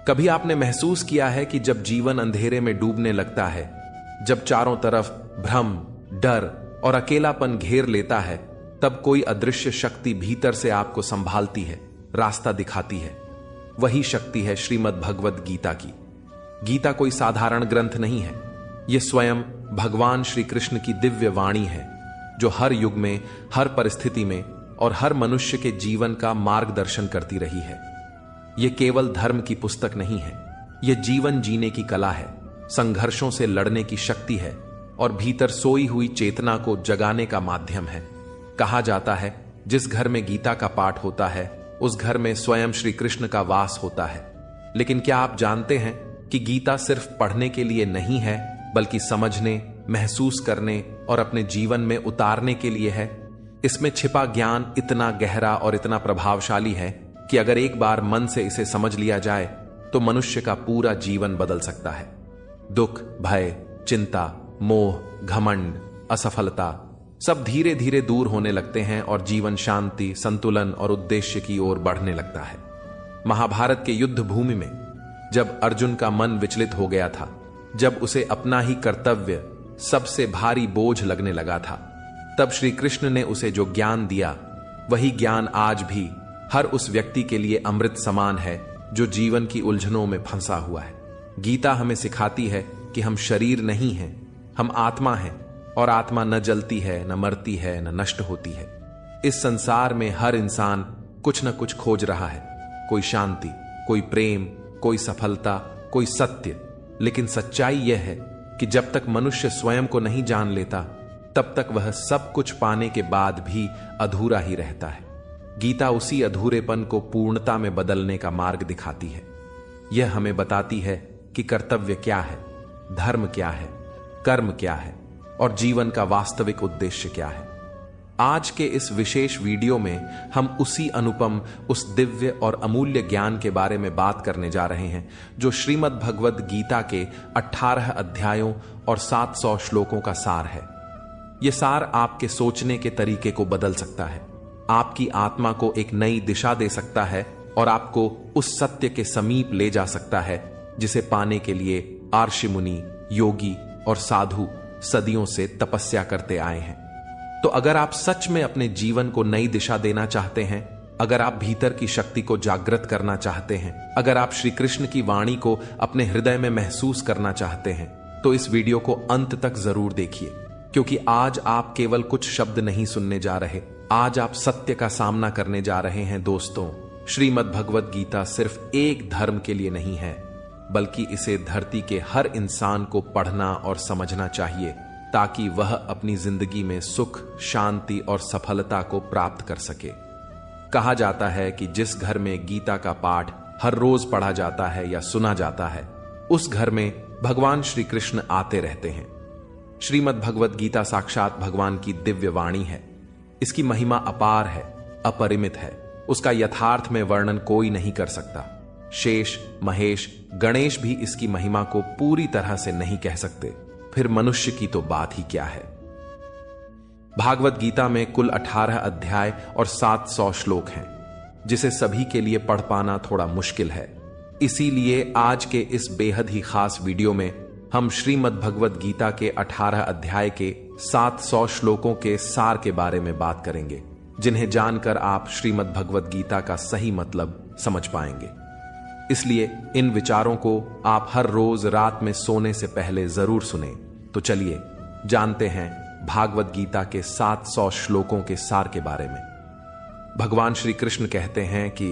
कभी आपने महसूस किया है कि जब जीवन अंधेरे में डूबने लगता है, जब चारों तरफ भ्रम, डर और अकेलापन घेर लेता है, तब कोई अदृश्य शक्ति भीतर से आपको संभालती है, रास्ता दिखाती है। वही शक्ति है श्रीमद् भगवद गीता की। गीता कोई साधारण ग्रंथ नहीं है। यह स्वयं भगवान श्री कृष्ण की दिव्य वाणी है, जो हर युग में, हर परिस्थिति में और हर मनुष्य के जीवन का मार्गदर्शन करती रही है। यह केवल धर्म की पुस्तक नहीं है, यह जीवन जीने की कला है, संघर्षों से लड़ने की शक्ति है और भीतर सोई हुई चेतना को जगाने का माध्यम है। कहा जाता है, जिस घर में गीता का पाठ होता है, उस घर में स्वयं श्री कृष्ण का वास होता है। लेकिन क्या आप जानते हैं कि गीता सिर्फ पढ़ने के लिए नहीं है, बल्कि समझने, महसूस करने और अपने जीवन में उतारने के लिए है। इसमें छिपा ज्ञान इतना गहरा और इतना प्रभावशाली है कि अगर एक बार मन से इसे समझ लिया जाए तो मनुष्य का पूरा जीवन बदल सकता है। दुख, भय, चिंता, मोह, घमंड, असफलता सब धीरे धीरे दूर होने लगते हैं और जीवन शांति, संतुलन और उद्देश्य की ओर बढ़ने लगता है। महाभारत के युद्ध भूमि में जब अर्जुन का मन विचलित हो गया था, जब उसे अपना ही कर्तव्य सबसे भारी बोझ लगने लगा था, तब श्री कृष्ण ने उसे जो ज्ञान दिया, वही ज्ञान आज भी हर उस व्यक्ति के लिए अमृत समान है जो जीवन की उलझनों में फंसा हुआ है। गीता हमें सिखाती है कि हम शरीर नहीं हैं, हम आत्मा हैं और आत्मा न जलती है, न मरती है, न नष्ट होती है। इस संसार में हर इंसान कुछ न कुछ खोज रहा है, कोई शांति, कोई प्रेम, कोई सफलता, कोई सत्य। लेकिन सच्चाई यह है कि जब तक मनुष्य स्वयं को नहीं जान लेता, तब तक वह सब कुछ पाने के बाद भी अधूरा ही रहता है। गीता उसी अधूरेपन को पूर्णता में बदलने का मार्ग दिखाती है। यह हमें बताती है कि कर्तव्य क्या है, धर्म क्या है, कर्म क्या है और जीवन का वास्तविक उद्देश्य क्या है। आज के इस विशेष वीडियो में हम उसी अनुपम, उस दिव्य और अमूल्य ज्ञान के बारे में बात करने जा रहे हैं, जो श्रीमद् भगवद गीता के 18 अध्यायों और 700 श्लोकों का सार है। यह सार आपके सोचने के तरीके को बदल सकता है, आपकी आत्मा को एक नई दिशा दे सकता है और आपको उस सत्य के समीप ले जा सकता है जिसे पाने के लिए आर्षि मुनि, योगी और साधु सदियों से तपस्या करते आए हैं। तो अगर आप सच में अपने जीवन को नई दिशा देना चाहते हैं, अगर आप भीतर की शक्ति को जागृत करना चाहते हैं, अगर आप श्री कृष्ण की वाणी को अपने हृदय में महसूस करना चाहते हैं, तो इस वीडियो को अंत तक जरूर देखिए, क्योंकि आज आप केवल कुछ शब्द नहीं सुनने जा रहे, आज आप सत्य का सामना करने जा रहे हैं। दोस्तों, श्रीमद् भगवद गीता सिर्फ एक धर्म के लिए नहीं है, बल्कि इसे धरती के हर इंसान को पढ़ना और समझना चाहिए, ताकि वह अपनी जिंदगी में सुख, शांति और सफलता को प्राप्त कर सके। कहा जाता है कि जिस घर में गीता का पाठ हर रोज पढ़ा जाता है या सुना जाता है, उस घर में भगवान श्री कृष्ण आते रहते हैं। श्रीमद् भगवद गीता साक्षात भगवान की दिव्य वाणी है। इसकी महिमा अपार है, अपरिमित है। उसका यथार्थ में वर्णन कोई नहीं कर सकता। शेष, महेश, गणेश भी इसकी महिमा को पूरी तरह से नहीं कह सकते, फिर मनुष्य की तो बात ही क्या है। भागवत गीता में कुल 18 अध्याय और 700 श्लोक हैं, जिसे सभी के लिए पढ़ पाना थोड़ा मुश्किल है। इसीलिए आज के इस बेहद ही खास वीडियो में हम श्रीमद् भगवद गीता के 18 अध्याय के 700 श्लोकों के सार के बारे में बात करेंगे, जिन्हें जानकर आप श्रीमद् भगवद गीता का सही मतलब समझ पाएंगे। इसलिए इन विचारों को आप हर रोज रात में सोने से पहले जरूर सुने। तो चलिए जानते हैं भागवत गीता के 700 श्लोकों के सार के बारे में। भगवान श्री कृष्ण कहते हैं कि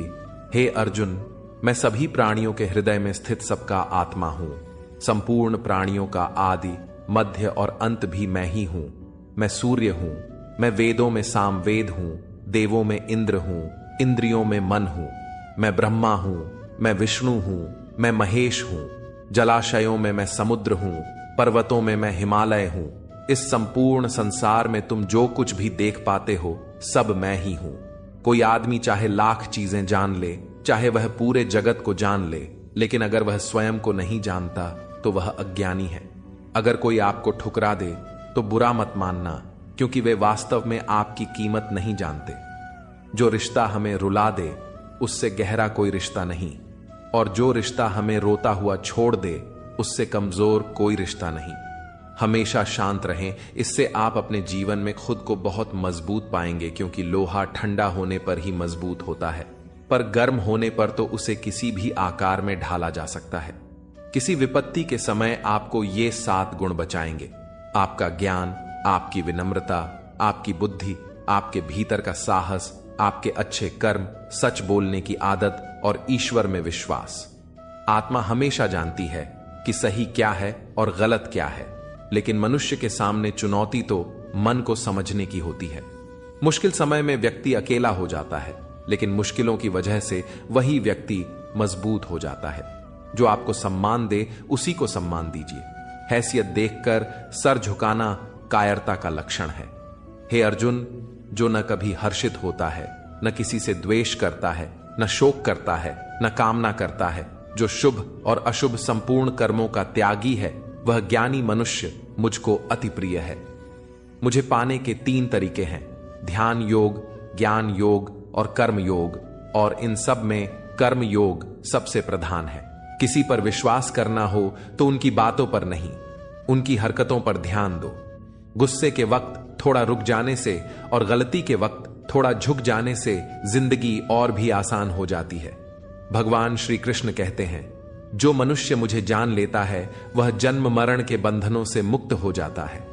हे अर्जुन, मैं सभी प्राणियों के हृदय में स्थित सबका आत्मा हूं। संपूर्ण प्राणियों का आदि, मध्य और अंत भी मैं ही हूं। मैं सूर्य हूं, मैं वेदों में सामवेद हूं, देवों में इंद्र हूं, इंद्रियों में मन हूं। मैं ब्रह्मा हूं, मैं विष्णु हूं, मैं महेश हूं। जलाशयों में मैं समुद्र हूं, पर्वतों में मैं हिमालय हूं। इस संपूर्ण संसार में तुम जो कुछ भी देख पाते हो, सब मैं ही हूं। कोई आदमी चाहे लाख चीजें जान ले, चाहे वह पूरे जगत को जान ले, लेकिन अगर वह स्वयं को नहीं जानता तो वह अज्ञानी है। अगर कोई आपको ठुकरा दे तो बुरा मत मानना, क्योंकि वे वास्तव में आपकी कीमत नहीं जानते। जो रिश्ता हमें रुला दे, उससे गहरा कोई रिश्ता नहीं, और जो रिश्ता हमें रोता हुआ छोड़ दे उससे कमजोर कोई रिश्ता नहीं। हमेशा शांत रहें, इससे आप अपने जीवन में खुद को बहुत मजबूत पाएंगे, क्योंकि लोहा ठंडा होने पर ही मजबूत होता है, पर गर्म होने पर तो उसे किसी भी आकार में ढाला जा सकता है। किसी विपत्ति के समय आपको ये 7 गुण बचाएंगे: आपका ज्ञान, आपकी विनम्रता, आपकी बुद्धि, आपके भीतर का साहस, आपके अच्छे कर्म, सच बोलने की आदत और ईश्वर में विश्वास। आत्मा हमेशा जानती है कि सही क्या है और गलत क्या है, लेकिन मनुष्य के सामने चुनौती तो मन को समझने की होती है। मुश्किल समय में व्यक्ति अकेला हो जाता है, लेकिन मुश्किलों की वजह से वही व्यक्ति मजबूत हो जाता है। जो आपको सम्मान दे उसी को सम्मान दीजिए। हैसियत देखकर सर झुकाना कायरता का लक्षण है। हे अर्जुन, जो न कभी हर्षित होता है, न किसी से द्वेष करता है, न शोक करता है, न कामना करता है, जो शुभ और अशुभ संपूर्ण कर्मों का त्यागी है, वह ज्ञानी मनुष्य मुझको अति प्रिय है। मुझे पाने के 3 तरीके हैं: ध्यान योग, ज्ञान योग और कर्म योग, और इन सब में कर्म योग सबसे प्रधान है। किसी पर विश्वास करना हो तो उनकी बातों पर नहीं, उनकी हरकतों पर ध्यान दो। गुस्से के वक्त थोड़ा रुक जाने से और गलती के वक्त थोड़ा झुक जाने से जिंदगी और भी आसान हो जाती है। भगवान श्री कृष्ण कहते हैं, जो मनुष्य मुझे जान लेता है वह जन्म मरण के बंधनों से मुक्त हो जाता है।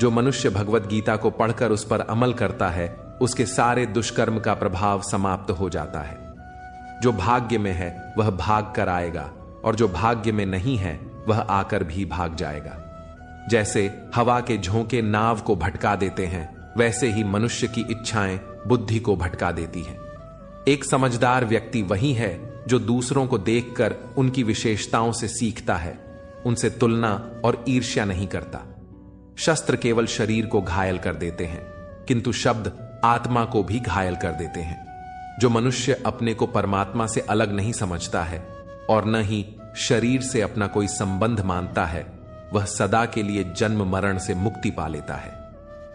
जो मनुष्य भगवत गीता को पढ़कर उस पर अमल करता है, उसके सारे दुष्कर्म का प्रभाव समाप्त हो जाता है। जो भाग्य में है वह भाग कर आएगा, और जो भाग्य में नहीं है वह आकर भी भाग जाएगा। जैसे हवा के झोंके नाव को भटका देते हैं, वैसे ही मनुष्य की इच्छाएं बुद्धि को भटका देती हैं। एक समझदार व्यक्ति वही है जो दूसरों को देखकर उनकी विशेषताओं से सीखता है, उनसे तुलना और ईर्ष्या नहीं करता। शस्त्र केवल शरीर को घायल कर देते हैं, किंतु शब्द आत्मा को भी घायल कर देते हैं। जो मनुष्य अपने को परमात्मा से अलग नहीं समझता है और न ही शरीर से अपना कोई संबंध मानता है, वह सदा के लिए जन्म मरण से मुक्ति पा लेता है।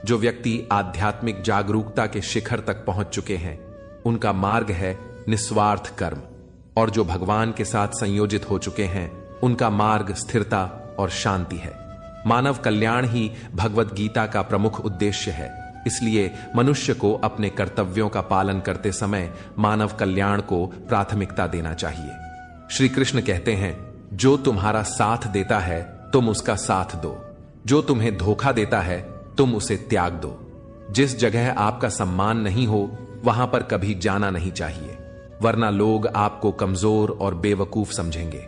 जो व्यक्ति आध्यात्मिक जागरूकता के शिखर तक पहुंच चुके हैं, उनका मार्ग है निस्वार्थ कर्म, और जो भगवान के साथ संयोजित हो चुके हैं, उनका मार्ग स्थिरता और शांति है। मानव कल्याण ही भगवत गीता का प्रमुख उद्देश्य है। इसलिए मनुष्य को अपने कर्तव्यों का पालन करते समय मानव कल्याण को प्राथमिकता देना चाहिए। श्री कृष्ण कहते हैं, जो तुम्हारा साथ देता है तुम उसका साथ दो, जो तुम्हें धोखा देता है तुम उसे त्याग दो। जिस जगह आपका सम्मान नहीं हो वहां पर कभी जाना नहीं चाहिए, वरना लोग आपको कमजोर और बेवकूफ समझेंगे।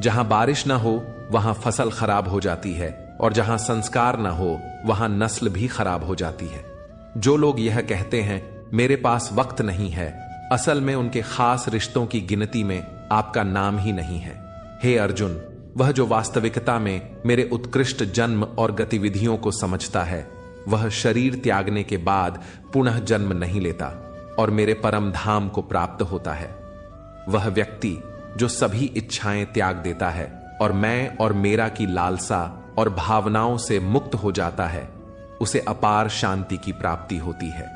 जहां बारिश ना हो वहां फसल खराब हो जाती है, और जहां संस्कार ना हो वहां नस्ल भी खराब हो जाती है। जो लोग यह कहते हैं मेरे पास वक्त नहीं है, असल में उनके खास रिश्तों की गिनती में आपका नाम ही नहीं है। हे अर्जुन, वह जो वास्तविकता में मेरे उत्कृष्ट जन्म और गतिविधियों को समझता है, वह शरीर त्यागने के बाद पुनः जन्म नहीं लेता और मेरे परम धाम को प्राप्त होता है। वह व्यक्ति जो सभी इच्छाएं त्याग देता है और मैं और मेरा की लालसा और भावनाओं से मुक्त हो जाता है, उसे अपार शांति की प्राप्ति होती है।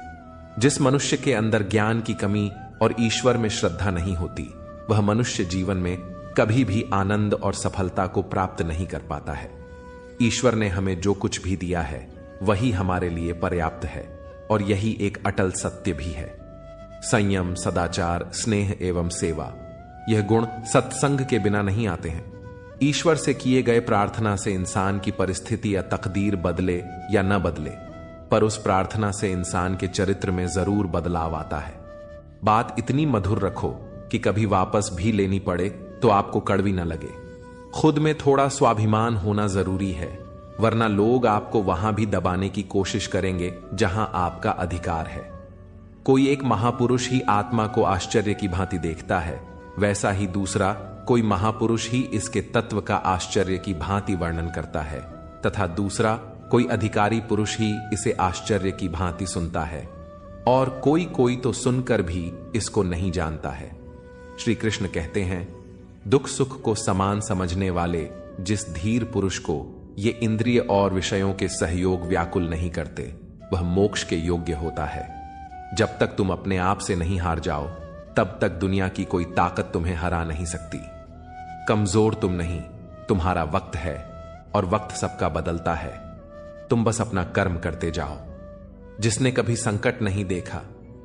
जिस मनुष्य के अंदर ज्ञान की कमी और ईश्वर में श्रद्धा नहीं होती, वह मनुष्य जीवन में कभी भी आनंद और सफलता को प्राप्त नहीं कर पाता है। ईश्वर ने हमें जो कुछ भी दिया है वही हमारे लिए पर्याप्त है, और यही एक अटल सत्य भी है। संयम, सदाचार, स्नेह एवं सेवा, यह गुण सत्संग के बिना नहीं आते हैं। ईश्वर से किए गए प्रार्थना से इंसान की परिस्थिति या तकदीर बदले या न बदले, पर उस प्रार्थना से इंसान के चरित्र में जरूर बदलाव आता है। बात इतनी मधुर रखो कि कभी वापस भी लेनी पड़े तो आपको कड़वी न लगे। खुद में थोड़ा स्वाभिमान होना जरूरी है, वरना लोग आपको वहां भी दबाने की कोशिश करेंगे जहां आपका अधिकार है। कोई एक महापुरुष ही आत्मा को आश्चर्य की भांति देखता है, वैसा ही दूसरा कोई महापुरुष ही इसके तत्व का आश्चर्य की भांति वर्णन करता है, तथा दूसरा कोई अधिकारी पुरुष ही इसे आश्चर्य की भांति सुनता है, और कोई कोई तो सुनकर भी इसको नहीं जानता है। श्री कृष्ण कहते हैं, दुख सुख को समान समझने वाले जिस धीर पुरुष को ये इंद्रिय और विषयों के सहयोग व्याकुल नहीं करते, वह मोक्ष के योग्य होता है। जब तक तुम अपने आप से नहीं हार जाओ, तब तक दुनिया की कोई ताकत तुम्हें हरा नहीं सकती। कमजोर तुम नहीं, तुम्हारा वक्त है, और वक्त सबका बदलता है। तुम बस अपना कर्म करते जाओ। जिसने कभी संकट नहीं देखा,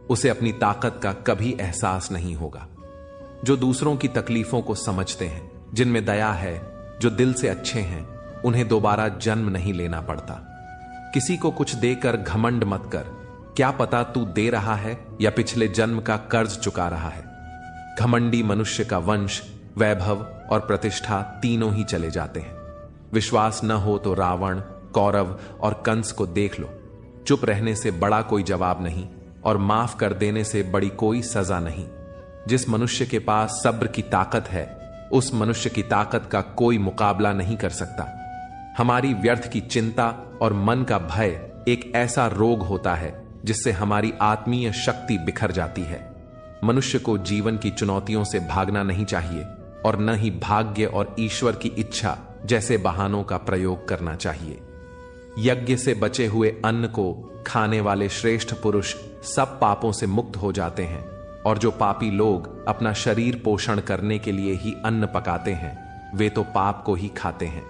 उसे अपनी ताकत का कभी एहसास नहीं होगा। जो दूसरों की तकलीफों को समझते हैं, जिनमें दया है, जो दिल से अच्छे हैं, उन्हें दोबारा जन्म नहीं लेना पड़ता। किसी को कुछ देकर घमंड मत कर। क्या पता तू दे रहा है या पिछले जन्म का कर्ज चुका रहा है। घमंडी मनुष्य का वंश, वैभव और प्रतिष्ठा तीनों ही चले जाते हैं। विश्वास न हो तो रावण, कौरव और कंस को देख लो। चुप रहने से बड़ा कोई जवाब नहीं, और माफ कर देने से बड़ी कोई सजा नहीं। जिस मनुष्य के पास सब्र की ताकत है, उस मनुष्य की ताकत का कोई मुकाबला नहीं कर सकता। हमारी व्यर्थ की चिंता और मन का भय एक ऐसा रोग होता है जिससे हमारी आत्मीय शक्ति बिखर जाती है। मनुष्य को जीवन की चुनौतियों से भागना नहीं चाहिए, और न ही भाग्य और ईश्वर की इच्छा जैसे बहानों का प्रयोग करना चाहिए। यज्ञ से बचे हुए अन्न को खाने वाले श्रेष्ठ पुरुष सब पापों से मुक्त हो जाते हैं, और जो पापी लोग अपना शरीर पोषण करने के लिए ही अन्न पकाते हैं, वे तो पाप को ही खाते हैं।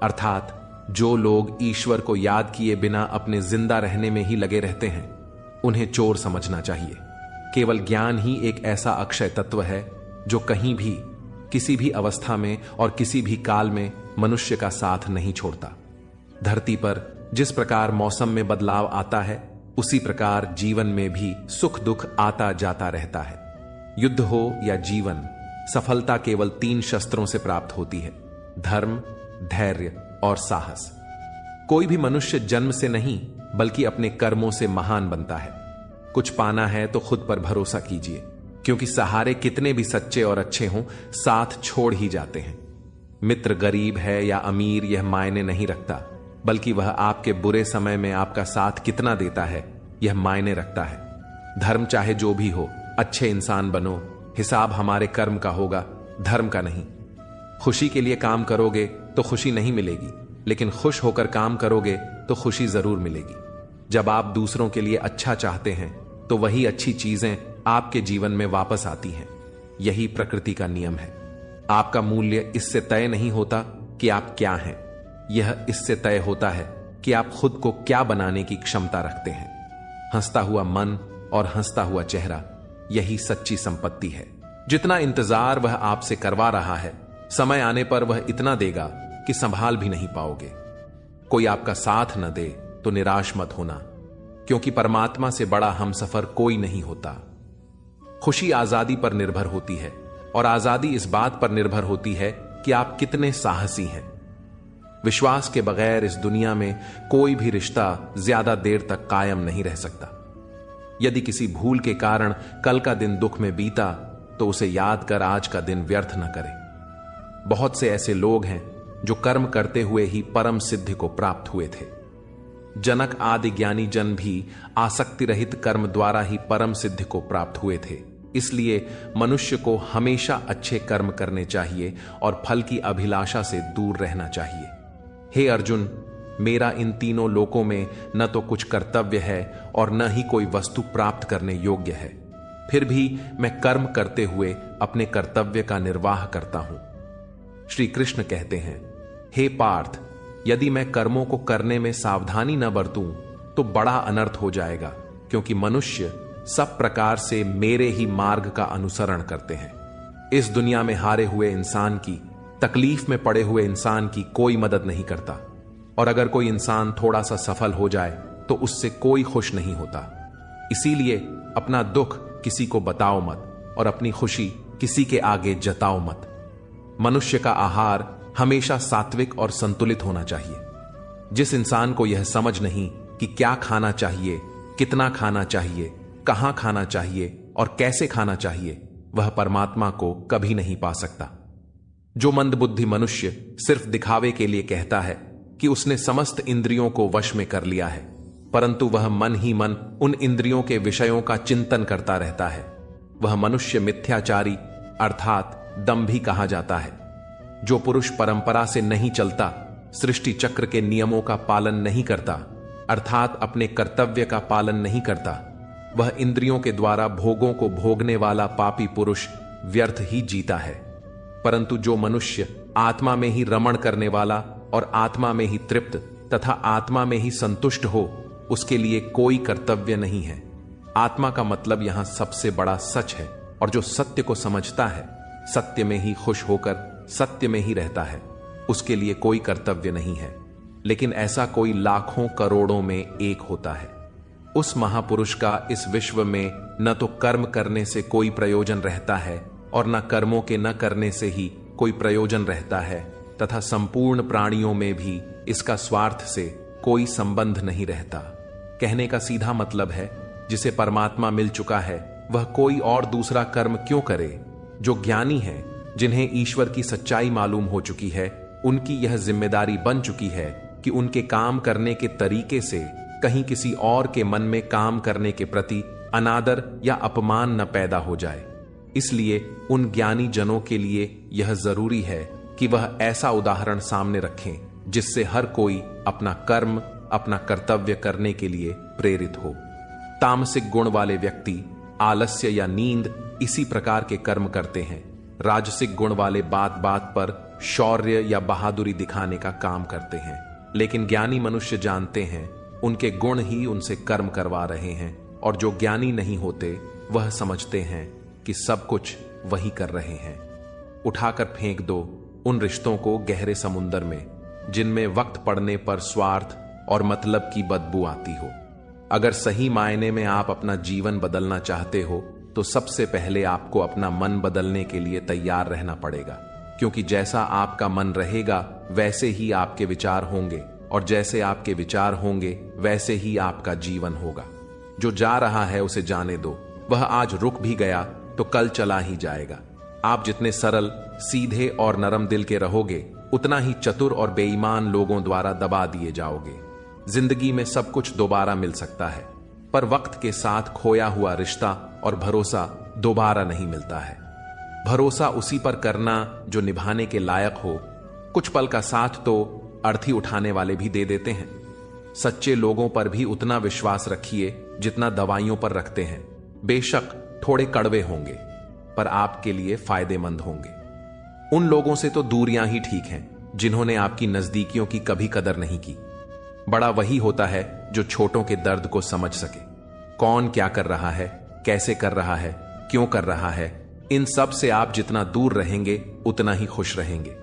अर्थात जो लोग ईश्वर को याद किए बिना अपने जिंदा रहने में ही लगे रहते हैं, उन्हें चोर समझना चाहिए। केवल ज्ञान ही एक ऐसा अक्षय तत्व है जो कहीं भी, किसी भी अवस्था में और किसी भी काल में मनुष्य का साथ नहीं छोड़ता। धरती पर जिस प्रकार मौसम में बदलाव आता है, उसी प्रकार जीवन में भी सुख दुख आता जाता रहता है। युद्ध हो या जीवन, सफलता केवल 3 शस्त्रों से प्राप्त होती है: धर्म, धैर्य और साहस। कोई भी मनुष्य जन्म से नहीं बल्कि अपने कर्मों से महान बनता है। कुछ पाना है तो खुद पर भरोसा कीजिए, क्योंकि सहारे कितने भी सच्चे और अच्छे हों, साथ छोड़ ही जाते हैं। मित्र गरीब है या अमीर यह मायने नहीं रखता, बल्कि वह आपके बुरे समय में आपका साथ कितना देता है यह मायने रखता है। धर्म चाहे जो भी हो, अच्छे इंसान बनो। हिसाब हमारे कर्म का होगा, धर्म का नहीं। खुशी के लिए काम करोगे तो खुशी नहीं मिलेगी, लेकिन खुश होकर काम करोगे तो खुशी जरूर मिलेगी। जब आप दूसरों के लिए अच्छा चाहते हैं तो वही अच्छी चीजें आपके जीवन में वापस आती हैं। यही प्रकृति का नियम है। आपका मूल्य इससे तय नहीं होता कि आप क्या हैं, यह इससे तय होता है कि आप खुद को क्या बनाने की क्षमता रखते हैं। हंसता हुआ मन और हंसता हुआ चेहरा, यही सच्ची संपत्ति है। जितना इंतजार वह आपसे करवा रहा है, समय आने पर वह इतना देगा कि संभाल भी नहीं पाओगे। कोई आपका साथ न दे तो निराश मत होना, क्योंकि परमात्मा से बड़ा हमसफर कोई नहीं होता। खुशी आजादी पर निर्भर होती है, और आजादी इस बात पर निर्भर होती है कि आप कितने साहसी हैं। विश्वास के बगैर इस दुनिया में कोई भी रिश्ता ज्यादा देर तक कायम नहीं रह सकता। यदि किसी भूल के कारण कल का दिन दुख में बीता, तो उसे याद कर आज का दिन व्यर्थ न करें। बहुत से ऐसे लोग हैं जो कर्म करते हुए ही परम सिद्धि को प्राप्त हुए थे। जनक आदि ज्ञानी जन भी आसक्ति रहित कर्म द्वारा ही परम सिद्धि को प्राप्त हुए थे। इसलिए मनुष्य को हमेशा अच्छे कर्म करने चाहिए और फल की अभिलाषा से दूर रहना चाहिए। हे अर्जुन, मेरा इन तीनों लोकों में न तो कुछ कर्तव्य है और न ही कोई वस्तु प्राप्त करने योग्य है। फिर भी मैं कर्म करते हुए अपने कर्तव्य का निर्वाह करता हूं। श्री कृष्ण कहते हैं, हे पार्थ, यदि मैं कर्मों को करने में सावधानी न बरतूं तो बड़ा अनर्थ हो जाएगा, क्योंकि मनुष्य सब प्रकार से मेरे ही मार्ग का अनुसरण करते हैं। इस दुनिया में हारे हुए इंसान की, तकलीफ में पड़े हुए इंसान की कोई मदद नहीं करता, और अगर कोई इंसान थोड़ा सा सफल हो जाए तो उससे कोई खुश नहीं होता। इसीलिए अपना दुख किसी को बताओ मत और अपनी खुशी किसी के आगे जताओ मत। मनुष्य का आहार हमेशा सात्विक और संतुलित होना चाहिए। जिस इंसान को यह समझ नहीं कि क्या खाना चाहिए, कितना खाना चाहिए, कहां खाना चाहिए और कैसे खाना चाहिए, वह परमात्मा को कभी नहीं पा सकता। जो मंदबुद्धि मनुष्य सिर्फ दिखावे के लिए कहता है कि उसने समस्त इंद्रियों को वश में कर लिया है, परंतु वह मन ही मन उन इंद्रियों के विषयों का चिंतन करता रहता है, वह मनुष्य मिथ्याचारी अर्थात दंभी कहा जाता है। जो पुरुष परंपरा से नहीं चलता, सृष्टि चक्र के नियमों का पालन नहीं करता, अर्थात अपने कर्तव्य का पालन नहीं करता, वह इंद्रियों के द्वारा भोगों को भोगने वाला पापी पुरुष व्यर्थ ही जीता है। परंतु जो मनुष्य आत्मा में ही रमण करने वाला और आत्मा में ही तृप्त तथा आत्मा में ही संतुष्ट हो, उसके लिए कोई कर्तव्य नहीं है। आत्मा का मतलब यहां सबसे बड़ा सच है, और जो सत्य को समझता है, सत्य में ही खुश होकर सत्य में ही रहता है, उसके लिए कोई कर्तव्य नहीं है। लेकिन ऐसा कोई लाखों करोड़ों में एक होता है। उस महापुरुष का इस विश्व में न तो कर्म करने से कोई प्रयोजन रहता है और न कर्मों के न करने से ही कोई प्रयोजन रहता है, तथा संपूर्ण प्राणियों में भी इसका स्वार्थ से कोई संबंध नहीं रहता। कहने का सीधा मतलब है, जिसे परमात्मा मिल चुका है वह कोई और दूसरा कर्म क्यों करे। जो ज्ञानी है, जिन्हें ईश्वर की सच्चाई मालूम हो चुकी है, उनकी यह जिम्मेदारी बन चुकी है कि उनके काम करने के तरीके से कहीं किसी और के मन में काम करने के प्रति अनादर या अपमान न पैदा हो जाए। इसलिए उन ज्ञानी जनों के लिए यह जरूरी है कि वह ऐसा उदाहरण सामने रखें जिससे हर कोई अपना कर्म, अपना कर्तव्य करने के लिए प्रेरित हो। तामसिक गुण वाले व्यक्ति आलस्य या नींद इसी प्रकार के कर्म करते हैं। राजसिक गुण वाले बात बात पर शौर्य या बहादुरी दिखाने का काम करते हैं। लेकिन ज्ञानी मनुष्य जानते हैं उनके गुण ही उनसे कर्म करवा रहे हैं, और जो ज्ञानी नहीं होते वह समझते हैं कि सब कुछ वही कर रहे हैं। उठाकर फेंक दो उन रिश्तों को गहरे समुंदर में, जिनमें वक्त पड़ने पर स्वार्थ और मतलब की बदबू आती हो। अगर सही मायने में आप अपना जीवन बदलना चाहते हो तो सबसे पहले आपको अपना मन बदलने के लिए तैयार रहना पड़ेगा, क्योंकि जैसा आपका मन रहेगा वैसे ही आपके विचार होंगे, और जैसे आपके विचार होंगे वैसे ही आपका जीवन होगा। जो जा रहा है उसे जाने दो, वह आज रुक भी गया तो कल चला ही जाएगा। आप जितने सरल, सीधे और नरम दिल के रहोगे, उतना ही चतुर और बेईमान लोगों द्वारा दबा दिए जाओगे। जिंदगी में सब कुछ दोबारा मिल सकता है, पर वक्त के साथ खोया हुआ रिश्ता और भरोसा दोबारा नहीं मिलता है। भरोसा उसी पर करना जो निभाने के लायक हो। कुछ पल का साथ तो अर्थी उठाने वाले भी दे देते हैं। सच्चे लोगों पर भी उतना विश्वास रखिए जितना दवाइयों पर रखते हैं। बेशक थोड़े कड़वे होंगे, पर आपके लिए फायदेमंद होंगे। उन लोगों से तो दूरियां ही ठीक हैं जिन्होंने आपकी नजदीकियों की कभी कदर नहीं की। बड़ा वही होता है जो छोटों के दर्द को समझ सके। कौन क्या कर रहा है, कैसे कर रहा है, क्यों कर रहा है, इन सब से आप जितना दूर रहेंगे उतना ही खुश रहेंगे।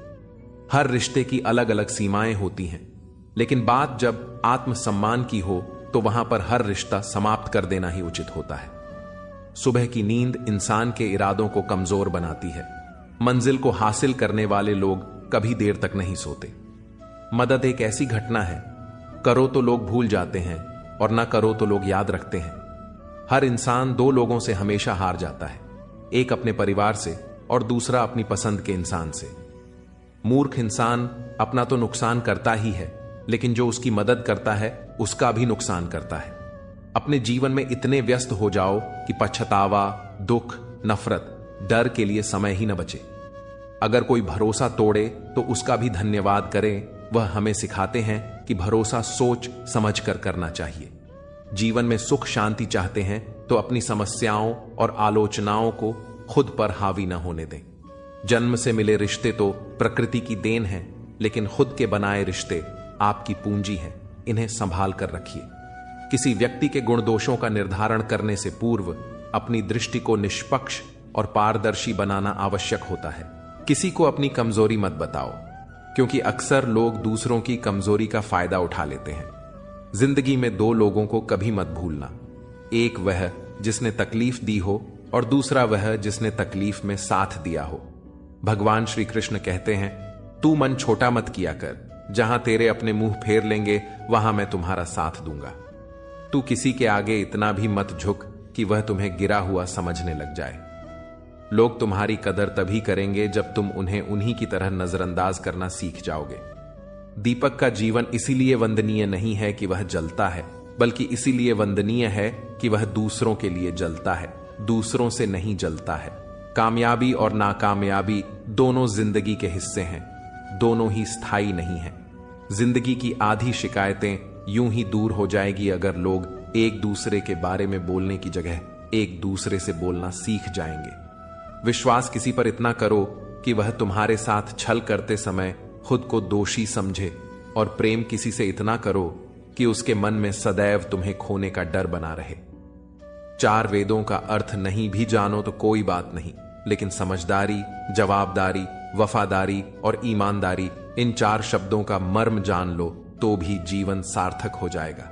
हर रिश्ते की अलग अलग सीमाएं होती हैं, लेकिन बात जब आत्मसम्मान की हो तो वहां पर हर रिश्ता समाप्त कर देना ही उचित होता है। सुबह की नींद इंसान के इरादों को कमजोर बनाती है। मंजिल को हासिल करने वाले लोग कभी देर तक नहीं सोते। मदद एक ऐसी घटना है, करो तो लोग भूल जाते हैं और ना करो तो लोग याद रखते हैं। हर इंसान दो लोगों से हमेशा हार जाता है, एक अपने परिवार से और दूसरा अपनी पसंद के इंसान से। मूर्ख इंसान अपना तो नुकसान करता ही है, लेकिन जो उसकी मदद करता है उसका भी नुकसान करता है। अपने जीवन में इतने व्यस्त हो जाओ कि पछतावा, दुख, नफरत, डर के लिए समय ही न बचे। अगर कोई भरोसा तोड़े तो उसका भी धन्यवाद करें। वह हमें सिखाते हैं कि भरोसा सोच समझ कर करना चाहिए। जीवन में सुख शांति चाहते हैं तो अपनी समस्याओं और आलोचनाओं को खुद पर हावी न होने दें। जन्म से मिले रिश्ते तो प्रकृति की देन है, लेकिन खुद के बनाए रिश्ते आपकी पूंजी हैं। इन्हें संभाल कर रखिए। किसी व्यक्ति के गुण दोषों का निर्धारण करने से पूर्व अपनी दृष्टि को निष्पक्ष और पारदर्शी बनाना आवश्यक होता है। किसी को अपनी कमजोरी मत बताओ, क्योंकि अक्सर लोग दूसरों की कमजोरी का फायदा उठा लेते हैं। जिंदगी में दो लोगों को कभी मत भूलना, एक वह जिसने तकलीफ दी हो और दूसरा वह जिसने तकलीफ में साथ दिया हो। भगवान श्री कृष्ण कहते हैं, तू मन छोटा मत किया कर, जहां तेरे अपने मुंह फेर लेंगे वहां मैं तुम्हारा साथ दूंगा। तू किसी के आगे इतना भी मत झुक कि वह तुम्हें गिरा हुआ समझने लग जाए। लोग तुम्हारी कदर तभी करेंगे जब तुम उन्हें उन्हीं की तरह नजरअंदाज करना सीख जाओगे। दीपक का जीवन इसीलिए वंदनीय नहीं है कि वह जलता है, बल्कि इसीलिए वंदनीय है कि वह दूसरों के लिए जलता है, दूसरों से नहीं जलता है। कामयाबी और नाकामयाबी दोनों जिंदगी के हिस्से हैं, दोनों ही स्थायी नहीं हैं। जिंदगी की आधी शिकायतें यूं ही दूर हो जाएगी अगर लोग एक दूसरे के बारे में बोलने की जगह एक दूसरे से बोलना सीख जाएंगे। विश्वास किसी पर इतना करो कि वह तुम्हारे साथ छल करते समय खुद को दोषी समझे, और प्रेम किसी से इतना करो कि उसके मन में सदैव तुम्हें खोने का डर बना रहे। 4 वेदों का अर्थ नहीं भी जानो तो कोई बात नहीं, लेकिन समझदारी, जवाबदारी, वफादारी और ईमानदारी, इन 4 शब्दों का मर्म जान लो तो भी जीवन सार्थक हो जाएगा।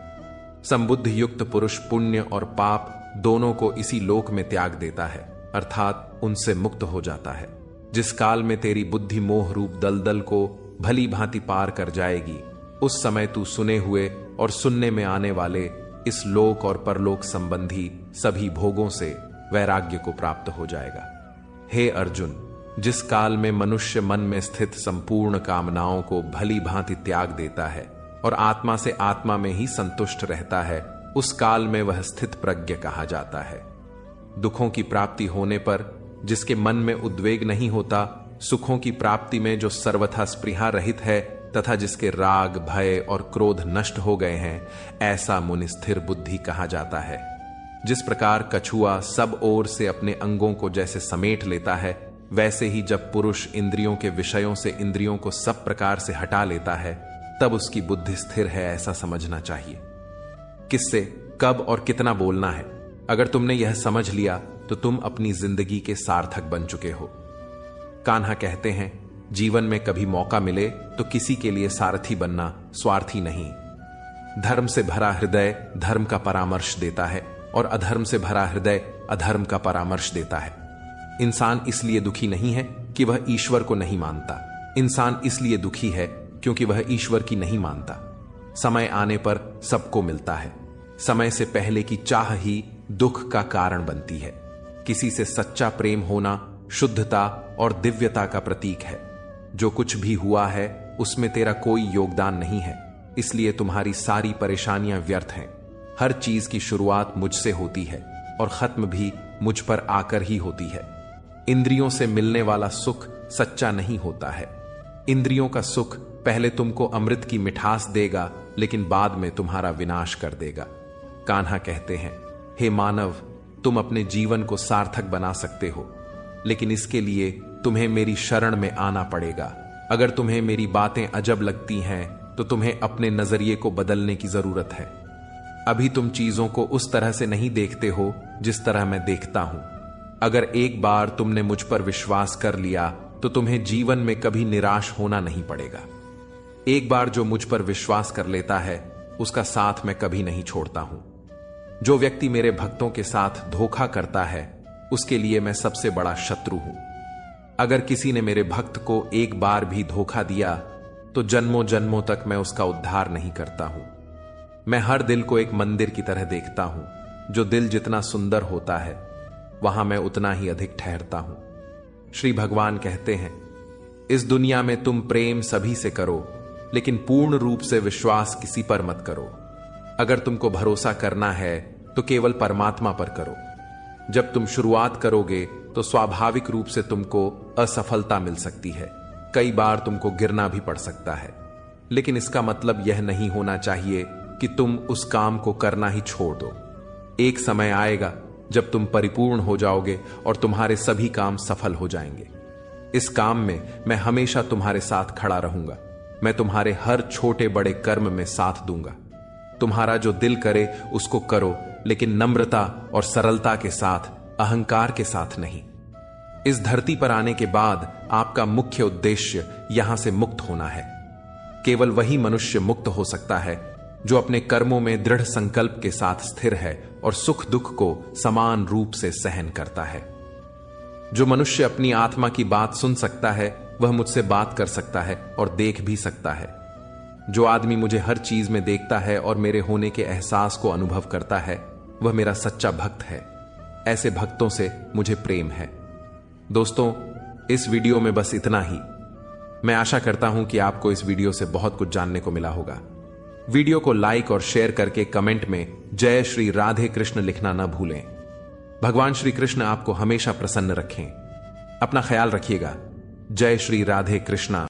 संबुद्ध युक्त पुरुष पुण्य और पाप दोनों को इसी लोक में त्याग देता है, अर्थात उनसे मुक्त हो जाता है। जिस काल में तेरी बुद्धि मोह रूप दलदल को भली भांति पार कर जाएगी, उस समय तू सुने हुए और सुनने में आने वाले इस लोक और परलोक संबंधी सभी भोगों से वैराग्य को प्राप्त हो जाएगा। हे अर्जुन, जिस काल में मनुष्य मन में स्थित संपूर्ण कामनाओं को भली भांति त्याग देता है और आत्मा से आत्मा में ही संतुष्ट रहता है, उस काल में वह स्थित प्रज्ञ कहा जाता है। दुखों की प्राप्ति होने पर जिसके मन में उद्वेग नहीं होता, सुखों की प्राप्ति में जो सर्वथा स्पृहा रहित है तथा जिसके राग, भय और क्रोध नष्ट हो गए हैं, ऐसा मुनि स्थिर बुद्धि कहा जाता है। जिस प्रकार कछुआ सब ओर से अपने अंगों को जैसे समेट लेता है, वैसे ही जब पुरुष इंद्रियों के विषयों से इंद्रियों को सब प्रकार से हटा लेता है, तब उसकी बुद्धि स्थिर है, ऐसा समझना चाहिए। किससे, कब और कितना बोलना है, अगर तुमने यह समझ लिया तो तुम अपनी जिंदगी के सार्थक बन चुके हो। कान्हा कहते हैं, जीवन में कभी मौका मिले तो किसी के लिए सारथी बनना, स्वार्थी नहीं। धर्म से भरा हृदय धर्म का परामर्श देता है और अधर्म से भरा हृदय अधर्म का परामर्श देता है। इंसान इसलिए दुखी नहीं है कि वह ईश्वर को नहीं मानता, इंसान इसलिए दुखी है क्योंकि वह ईश्वर की नहीं मानता। समय आने पर सबको मिलता है, समय से पहले की चाह ही दुख का कारण बनती है। किसी से सच्चा प्रेम होना शुद्धता और दिव्यता का प्रतीक है। जो कुछ भी हुआ है उसमें तेरा कोई योगदान नहीं है, इसलिए तुम्हारी सारी परेशानियां व्यर्थ हैं। हर चीज की शुरुआत मुझसे होती है और खत्म भी मुझ पर आकर ही होती है। इंद्रियों से मिलने वाला सुख सच्चा नहीं होता है। इंद्रियों का सुख पहले तुमको अमृत की मिठास देगा, लेकिन बाद में तुम्हारा विनाश कर देगा। कान्हा कहते हैं, हे मानव, तुम अपने जीवन को सार्थक बना सकते हो, लेकिन इसके लिए तुम्हें मेरी शरण में आना पड़ेगा। अगर तुम्हें मेरी बातें अजब लगती हैं तो तुम्हें अपने नजरिए को बदलने की जरूरत है। अभी तुम चीजों को उस तरह से नहीं देखते हो जिस तरह मैं देखता हूं। अगर एक बार तुमने मुझ पर विश्वास कर लिया तो तुम्हें जीवन में कभी निराश होना नहीं पड़ेगा। एक बार जो मुझ पर विश्वास कर लेता है उसका साथ मैं कभी नहीं छोड़ता हूं। जो व्यक्ति मेरे भक्तों के साथ धोखा करता है उसके लिए मैं सबसे बड़ा शत्रु हूं। अगर किसी ने मेरे भक्त को एक बार भी धोखा दिया तो जन्मों जन्मों तक मैं उसका उद्धार नहीं करता हूं। मैं हर दिल को एक मंदिर की तरह देखता हूं। जो दिल जितना सुंदर होता है वहां मैं उतना ही अधिक ठहरता हूं। श्री भगवान कहते हैं, इस दुनिया में तुम प्रेम सभी से करो, लेकिन पूर्ण रूप से विश्वास किसी पर मत करो। अगर तुमको भरोसा करना है तो केवल परमात्मा पर करो। जब तुम शुरुआत करोगे तो स्वाभाविक रूप से तुमको असफलता मिल सकती है, कई बार तुमको गिरना भी पड़ सकता है, लेकिन इसका मतलब यह नहीं होना चाहिए कि तुम उस काम को करना ही छोड़ दो। एक समय आएगा जब तुम परिपूर्ण हो जाओगे और तुम्हारे सभी काम सफल हो जाएंगे। इस काम में मैं हमेशा तुम्हारे साथ खड़ा रहूंगा। मैं तुम्हारे हर छोटे बड़े कर्म में साथ दूंगा। तुम्हारा जो दिल करे उसको करो, लेकिन नम्रता और सरलता के साथ, अहंकार के साथ नहीं। इस धरती पर आने के बाद आपका मुख्य उद्देश्य यहां से मुक्त होना है। केवल वही मनुष्य मुक्त हो सकता है जो अपने कर्मों में दृढ़ संकल्प के साथ स्थिर है और सुख दुख को समान रूप से सहन करता है। जो मनुष्य अपनी आत्मा की बात सुन सकता है वह मुझसे बात कर सकता है और देख भी सकता है। जो आदमी मुझे हर चीज में देखता है और मेरे होने के एहसास को अनुभव करता है वह मेरा सच्चा भक्त है। ऐसे भक्तों से मुझे प्रेम है। दोस्तों, इस वीडियो में बस इतना ही। मैं आशा करता हूं कि आपको इस वीडियो से बहुत कुछ जानने को मिला होगा। वीडियो को लाइक और शेयर करके कमेंट में जय श्री राधे कृष्ण लिखना न भूलें। भगवान श्री कृष्ण आपको हमेशा प्रसन्न रखें। अपना ख्याल रखिएगा। जय श्री राधे कृष्णा।